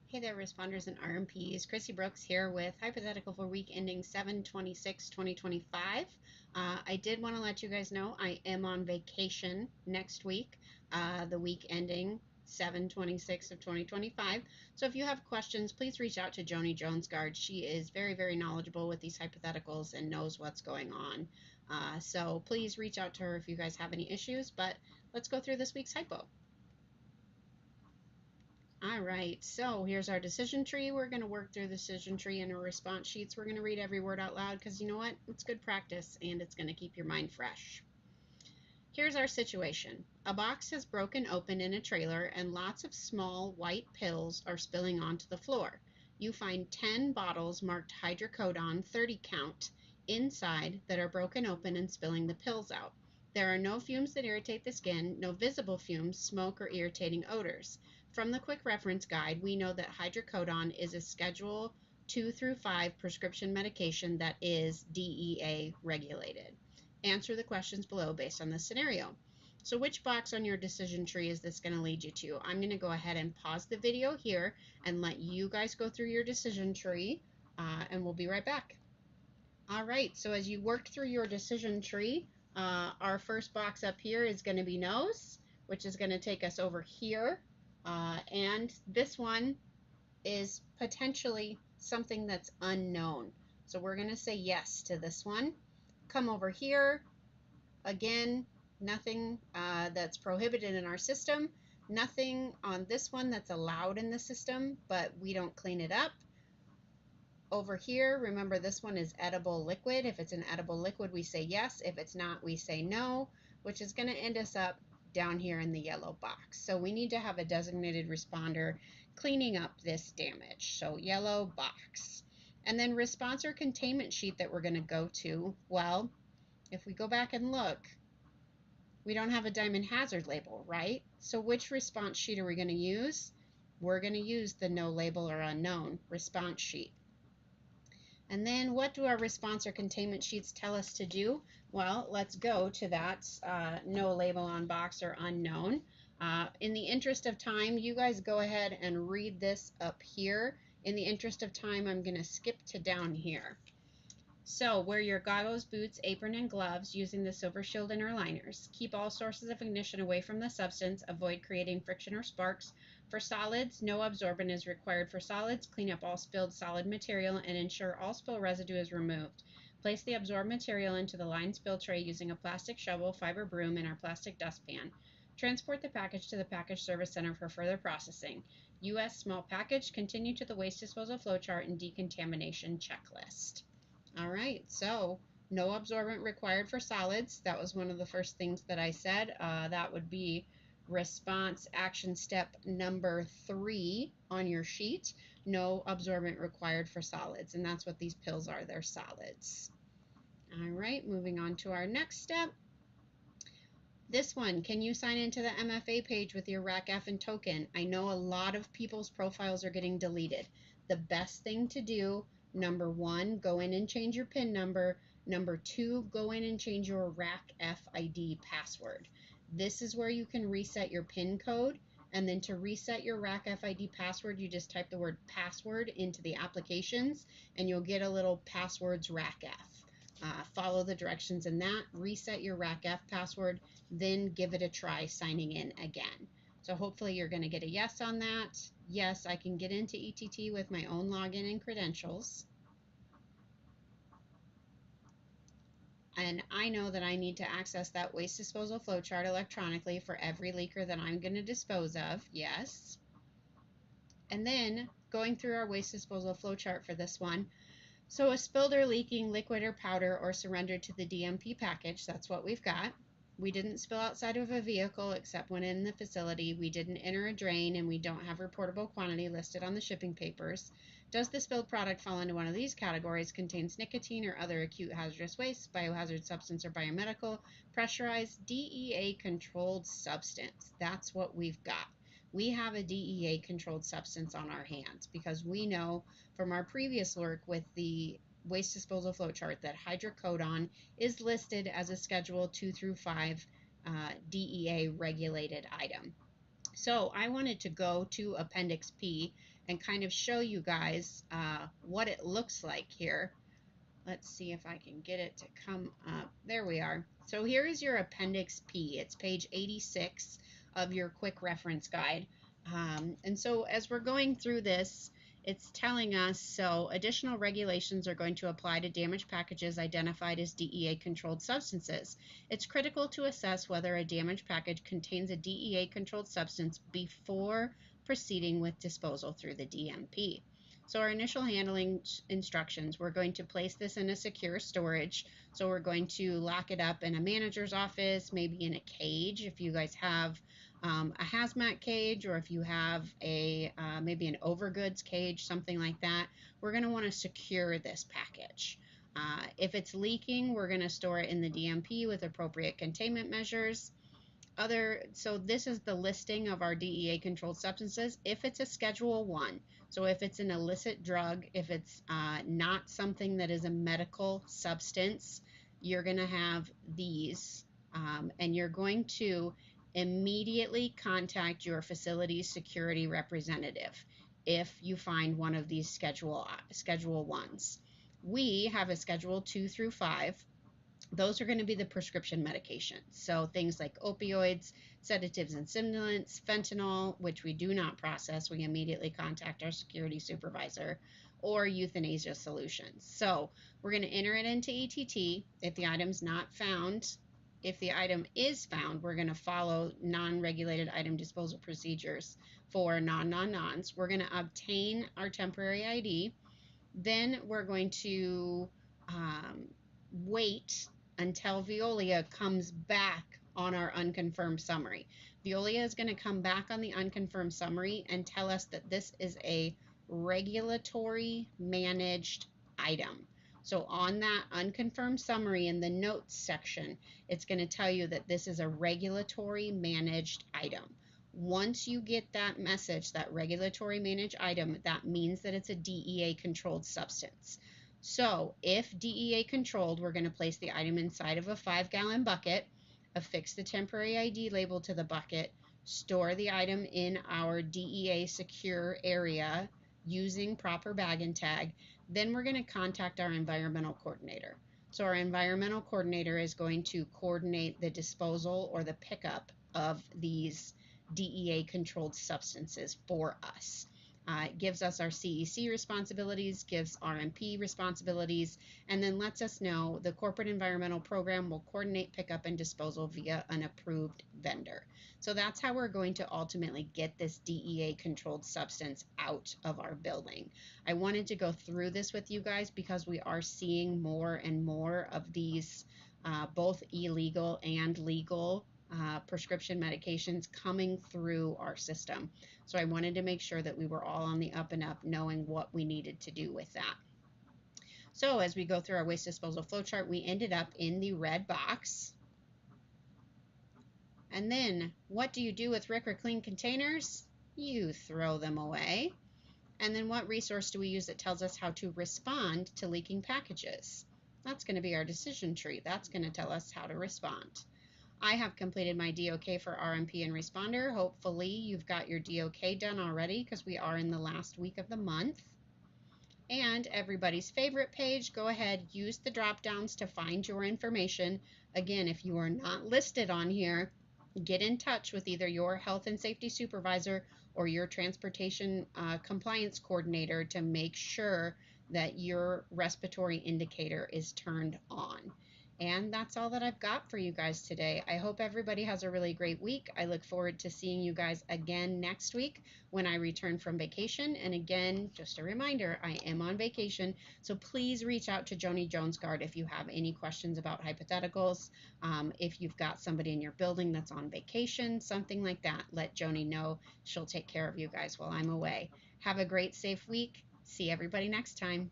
Hey there, responders and RMPs. Chrissy Brooks here with Hypothetical for week ending 7/26/2025. I did want to let you guys know I am on vacation next week, the week ending 7/26 of 2025. So if you have questions, please reach out to Joni Jonesgard. She is very, very knowledgeable with these hypotheticals and knows what's going on. So please reach out to her if you guys have any issues. But let's go through this week's hypo. All right, so here's our decision tree. We're going to work through the decision tree and our response sheets. We're going to read every word out loud because you know what? It's good practice and it's going to keep your mind fresh. Here's our situation. A box has broken open in a trailer and lots of small white pills are spilling onto the floor. You find 10 bottles marked hydrocodone 30 count inside that are broken open and spilling the pills out. There are no fumes that irritate the skin, no visible fumes, smoke, or irritating odors. From the quick reference guide, we know that hydrocodone is a Schedule 2 through 5 prescription medication that is DEA regulated. Answer the questions below based on the scenario. So which box on your decision tree is this going to lead you to? I'm going to go ahead and pause the video here and let you guys go through your decision tree, and we'll be right back. All right, so as you work through your decision tree, our first box up here is going to be nose, which is going to take us over here. And this one is potentially something that's unknown. So we're going to say yes to this one. Come over here. Again, nothing that's prohibited in our system. Nothing on this one that's allowed in the system, but we don't clean it up. Over here, remember this one is edible liquid. If it's an edible liquid, we say yes. If it's not, we say no, which is going to end us up down here in the yellow box. So we need to have a designated responder cleaning up this damage. So yellow box. And then response or containment sheet that we're going to go to. Well, if we go back and look, we don't have a diamond hazard label, right? So which response sheet are we going to use? We're going to use the no label or unknown response sheet. And then what do our response or containment sheets tell us to do? Well, let's go to that no label on box or unknown. In the interest of time, you guys go ahead and read this up here. In the interest of time, I'm going to skip to down here. So wear your goggles, boots, apron, and gloves using the silver shield inner liners. Keep all sources of ignition away from the substance. Avoid creating friction or sparks. For solids, no absorbent is required for solids. Clean up all spilled solid material and ensure all spill residue is removed. Place the absorbed material into the lined spill tray using a plastic shovel, fiber broom, and our plastic dustpan. Transport the package to the package service center for further processing. U.S. small package, continue to the waste disposal flowchart and decontamination checklist. All right, so no absorbent required for solids. That was one of the first things that I said. That would be response action step number 3 on your sheet. No absorbent required for solids, and that's what these pills are. They're solids. All right, moving on to our next step. This one, can you sign into the MFA page with your RACF and token? I know a lot of people's profiles are getting deleted. The best thing to do, number 1, go in and change your PIN number. Number 2, go in and change your RACF ID password. This is where you can reset your PIN code. And then to reset your RACF ID password, you just type the word password into the applications and you'll get a little passwords RACF. Follow the directions in that, reset your RACF password, then give it a try signing in again. So hopefully you're going to get a yes on that. Yes, I can get into ETT with my own login and credentials. And I know that I need to access that waste disposal flowchart electronically for every leaker that I'm going to dispose of. Yes. And then going through our waste disposal flowchart for this one. So a spilled or leaking liquid or powder or surrendered to the DMP package, that's what we've got. We didn't spill outside of a vehicle except when in the facility. We didn't enter a drain and we don't have reportable quantity listed on the shipping papers. Does the spilled product fall into one of these categories? Contains nicotine or other acute hazardous waste, biohazard substance or biomedical, pressurized DEA controlled substance. That's what we've got. We have a DEA controlled substance on our hands because we know from our previous work with the waste disposal flowchart that hydrocodone is listed as a Schedule 2 through 5 DEA regulated item. So I wanted to go to Appendix P and kind of show you guys what it looks like here. Let's see if I can get it to come up. There we are. So here is your Appendix P. It's page 86 of your quick reference guide. And so as we're going through this, it's telling us, so additional regulations are going to apply to damaged packages identified as DEA controlled substances. It's critical to assess whether a damaged package contains a DEA controlled substance before proceeding with disposal through the DMP. So our initial handling instructions, we're going to place this in a secure storage. So we're going to lock it up in a manager's office, maybe in a cage if you guys have a hazmat cage, or if you have a maybe an overgoods cage, something like that. We're going to want to secure this package. If it's leaking, we're going to store it in the DMP with appropriate containment measures. So this is the listing of our DEA controlled substances. If it's a Schedule 1, so if it's an illicit drug, if it's not something that is a medical substance, you're going to have these, and you're going to immediately contact your facility's security representative if you find one of these Schedule 1s. We have a Schedule 2 through 5. Those are going to be the prescription medications. So things like opioids, sedatives and stimulants, fentanyl, which we do not process. We immediately contact our security supervisor, or euthanasia solutions. So we're going to enter it into ETT. If the item's not found, if the item is found, we're going to follow non-regulated item disposal procedures for non-non-nons. We're going to obtain our temporary ID. Then we're going to wait until Veolia comes back on our unconfirmed summary. Veolia is going to come back on the unconfirmed summary and tell us that this is a regulatory managed item. So on that unconfirmed summary in the notes section, it's going to tell you that this is a regulatory managed item. Once you get that message, that regulatory managed item, that means that it's a DEA controlled substance. So if DEA controlled, we're going to place the item inside of a 5-gallon bucket, affix the temporary ID label to the bucket, store the item in our DEA secure area using proper bag and tag. Then we're going to contact our environmental coordinator. So our environmental coordinator is going to coordinate the disposal or the pickup of these DEA controlled substances for us. It gives us our CEC responsibilities, gives RMP responsibilities, and then lets us know the corporate environmental program will coordinate pickup and disposal via an approved vendor. So that's how we're going to ultimately get this DEA controlled substance out of our building. I wanted to go through this with you guys because we are seeing more and more of these both illegal and legal prescription medications coming through our system. So I wanted to make sure that we were all on the up and up, knowing what we needed to do with that. So as we go through our waste disposal flow chart, we ended up in the red box. And then what do you do with RCRA clean containers? You throw them away. And then what resource do we use that tells us how to respond to leaking packages? That's going to be our decision tree. That's going to tell us how to respond. I have completed my DOK for RMP and responder. Hopefully you've got your DOK done already because we are in the last week of the month. And everybody's favorite page, go ahead, use the drop downs to find your information. Again, if you are not listed on here, get in touch with either your health and safety supervisor or your transportation compliance coordinator to make sure that your respiratory indicator is turned on. And that's all that I've got for you guys today. I hope everybody has a really great week. I look forward to seeing you guys again next week when I return from vacation. And again, just a reminder, I am on vacation, so please reach out to Joni Jones Guard if you have any questions about hypotheticals. If you've got somebody in your building that's on vacation, something like that, let Joni know. She'll take care of you guys while I'm away. Have a great, safe week. See everybody next time.